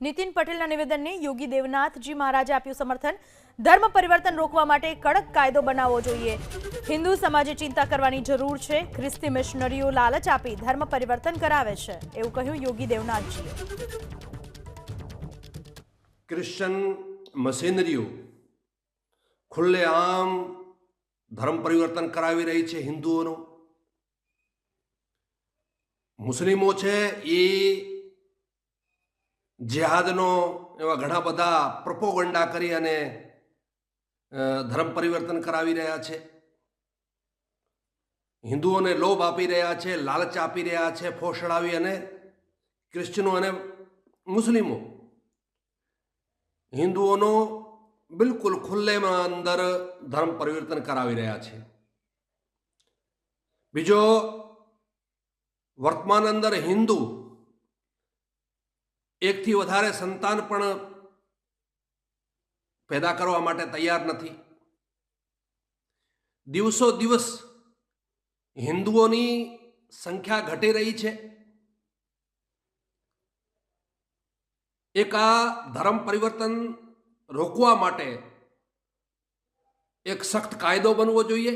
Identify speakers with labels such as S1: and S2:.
S1: નીતિન પટેલના નિવેદનને યોગી દેવનાથજી મહારાજે આપ્યું સમર્થન। ધર્મ પરિવર્તન રોકવા માટે કડક કાયદો બનાવવો જોઈએ। હિન્દુ સમાજે ચિંતા કરવાની જરૂર છે। ખ્રિસ્તી મિશનરીઓ લાલચ આપી ધર્મ પરિવર્તન કરાવે છે, એવું કહ્યું યોગી દેવનાથજીએ।
S2: ક્રિશ્ચન મશીનરીઓ ખુલ્લેઆમ ધર્મ પરિવર્તન કરાવી રહી છે હિન્દુઓનો। મુસ્લિમો છે એ જેહાદનો એવા ઘણા બધા પ્રોપોગંડા કરી અને ધર્મ પરિવર્તન કરાવી રહ્યા છે। હિન્દુઓને લોભ આપી રહ્યા છે, લાલચ આપી રહ્યા છે, ફોસડાવી અને ક્રિશ્ચનો અને મુસ્લિમો હિન્દુઓનો બિલકુલ ખુલ્લેમાં અંદર ધર્મ પરિવર્તન કરાવી રહ્યા છે। બીજો, વર્તમાન અંદર હિન્દુ એકથી વધારે સંતાન પણ પેદા કરવા માટે તૈયાર નથી। દિવસો દિવસ હિન્દુઓની સંખ્યા ઘટી રહી છે। એક આ ધર્મ પરિવર્તન રોકવા માટે એક સખ્ત કાયદો બનવો જોઈએ।